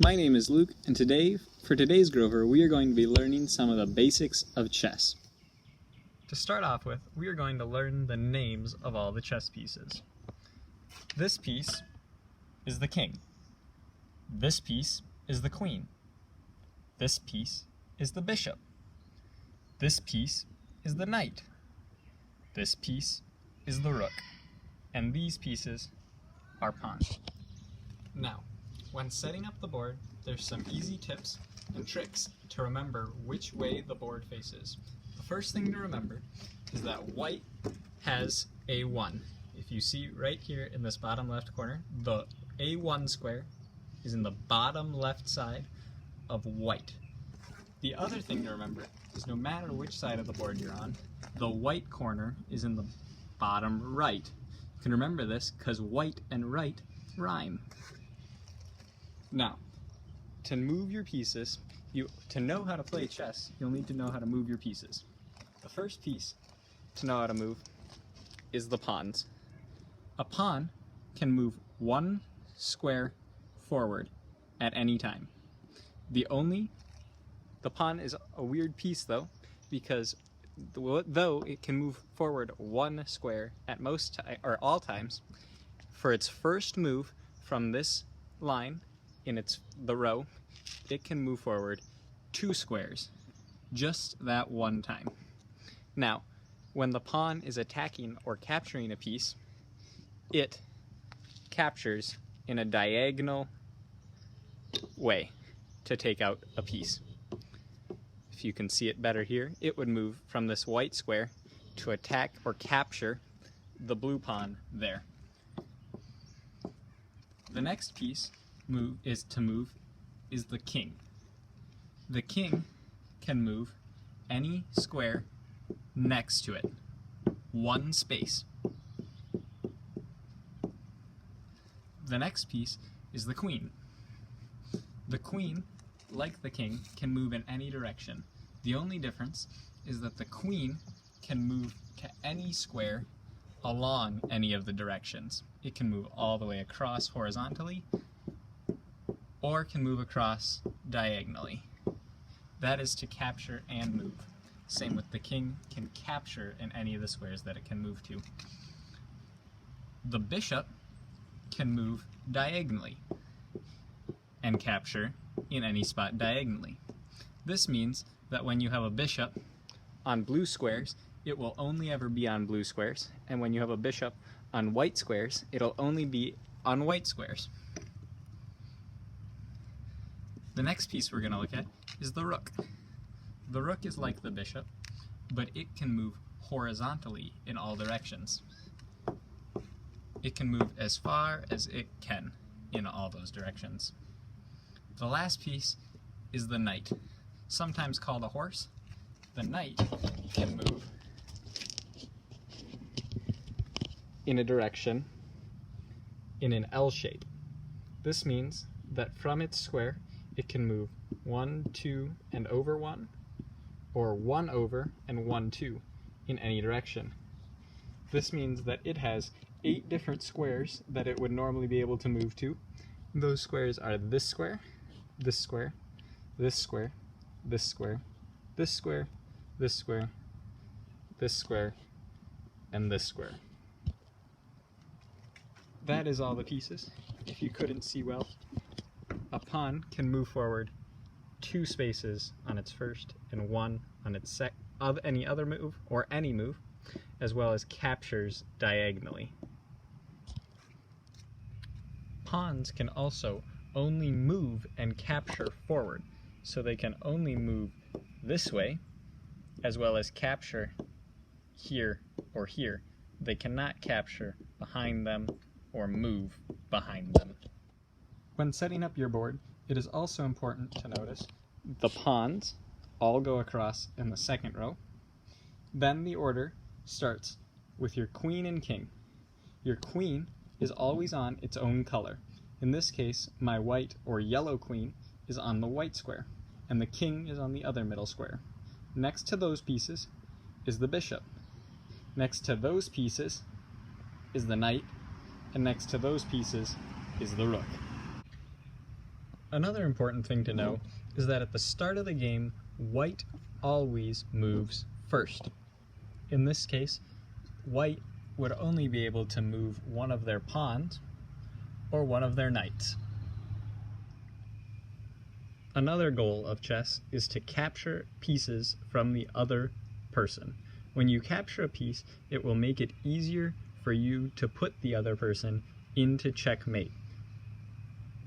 My name is Luke, and for today's Grover, we are going to be learning some of the basics of chess. To start off with, we are going to learn the names of all the chess pieces. This piece is the king. This piece is the queen. This piece is the bishop. This piece is the knight. This piece is the rook. And these pieces are pawns. Now, when setting up the board, there's some easy tips and tricks to remember which way the board faces. The first thing to remember is that white has A1. If you see right here in this bottom left corner, the A1 square is in the bottom left side of white. The other thing to remember is no matter which side of the board you're on, the white corner is in the bottom right. You can remember this because white and right rhyme. Now, to move your pieces, to know how to play chess, you'll need to know how to move your pieces. The first piece to know how to move is the pawns. A pawn can move one square forward at any time. The pawn is a weird piece though, because though it can move forward one square at all times, for its first move from this line in the row, it can move forward 2 squares, just that one time. Now, when the pawn is attacking or capturing a piece, it captures in a diagonal way to take out a piece. If you can see it better here, it would move from this white square to attack or capture the blue pawn there. The next piece is the king. The king can move any square next to it, one space. The next piece is the queen. The queen, like the king, can move in any direction. The only difference is that the queen can move to any square along any of the directions. It can move all the way across horizontally, or can move across diagonally. That is to capture and move. Same with the king, can capture in any of the squares that it can move to. The bishop can move diagonally and capture in any spot diagonally. This means that when you have a bishop on blue squares, it will only ever be on blue squares, and when you have a bishop on white squares, it'll only be on white squares. The next piece we're going to look at is the rook. The rook is like the bishop, but it can move horizontally in all directions. It can move as far as it can in all those directions. The last piece is the knight. Sometimes called a horse, the knight can move in a direction in an L shape. This means that from its square, it can move 1, 2, and over 1, or 1 over and 1, 2 in any direction. This means that it has 8 different squares that it would normally be able to move to. Those squares are this square, this square, this square, this square, this square, this square, this square, and this square. That is all the pieces. If you couldn't see well, a pawn can move forward 2 spaces on its first and 1 on its any other move, or any move, as well as captures diagonally. Pawns can also only move and capture forward, so they can only move this way, as well as capture here or here. They cannot capture behind them or move behind them. When setting up your board, it is also important to notice the pawns all go across in the second row. Then the order starts with your queen and king. Your queen is always on its own color. In this case, my white or yellow queen is on the white square, and the king is on the other middle square. Next to those pieces is the bishop. Next to those pieces is the knight, and next to those pieces is the rook. Another important thing to know is that at the start of the game, white always moves first. In this case, white would only be able to move one of their pawns or one of their knights. Another goal of chess is to capture pieces from the other person. When you capture a piece, it will make it easier for you to put the other person into checkmate.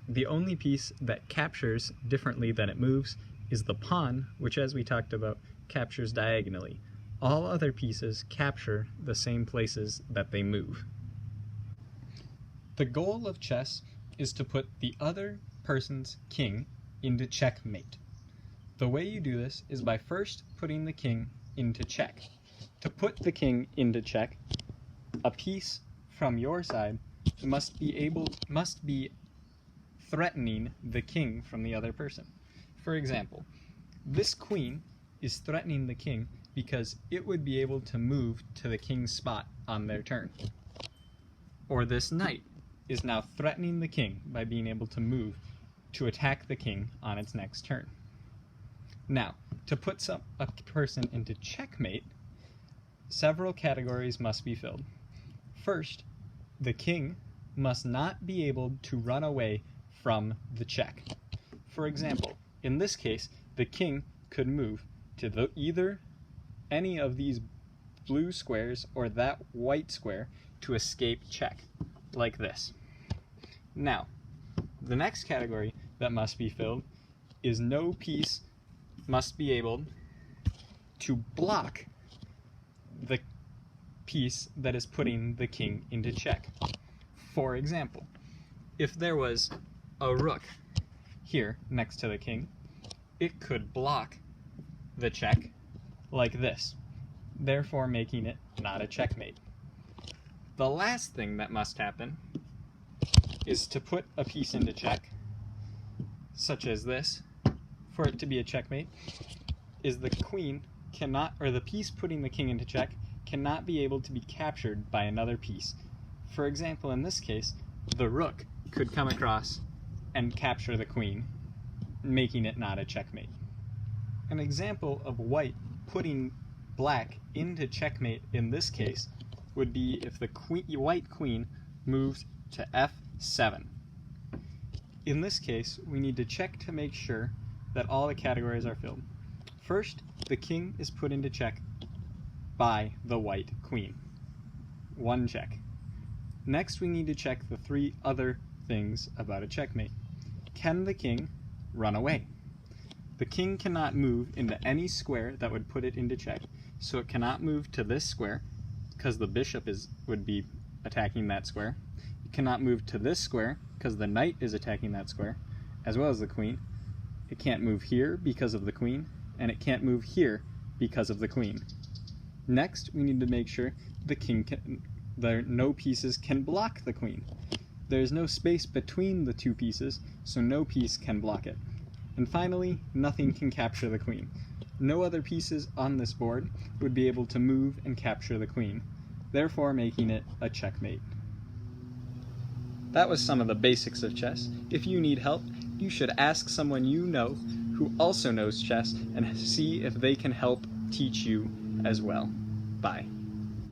The only piece that captures differently than it moves is the pawn, which, as we talked about, captures diagonally. All other pieces capture the same places that they move. The goal of chess is to put the other person's king into checkmate. The way you do this is by first putting the king into check. To put the king into check, a piece from your side must be threatening the king from the other person. For example, this queen is threatening the king because it would be able to move to the king's spot on their turn. Or this knight is now threatening the king by being able to move to attack the king on its next turn. Now, to put a person into checkmate, several categories must be filled. First, the king must not be able to run away from the check. For example, in this case, the king could move to either any of these blue squares or that white square to escape check, like this. Now, the next category that must be filled is no piece must be able to block the piece that is putting the king into check. For example, if there was a rook here next to the king, it could block the check like this, therefore making it not a checkmate. The last thing that must happen is to put a piece into check, such as this, for it to be a checkmate, is the queen cannot, or the piece putting the king into check, cannot be able to be captured by another piece. For example, in this case, the rook could come across and capture the queen, making it not a checkmate. An example of white putting black into checkmate in this case would be if the white queen moved to f7. In this case, we need to check to make sure that all the categories are filled. First, the king is put into check by the white queen. One check. Next, we need to check the three other things about a checkmate. Can the king run away? The king cannot move into any square that would put it into check, so it cannot move to this square because the bishop would be attacking that square. It cannot move to this square because the knight is attacking that square, as well as the queen. It can't move here because of the queen, and it can't move here because of the queen. Next, we need to make sure no pieces can block the queen. There is no space between the two pieces, so no piece can block it. And finally, nothing can capture the queen. No other pieces on this board would be able to move and capture the queen, therefore making it a checkmate. That was some of the basics of chess. If you need help, you should ask someone you know who also knows chess and see if they can help teach you as well. Bye.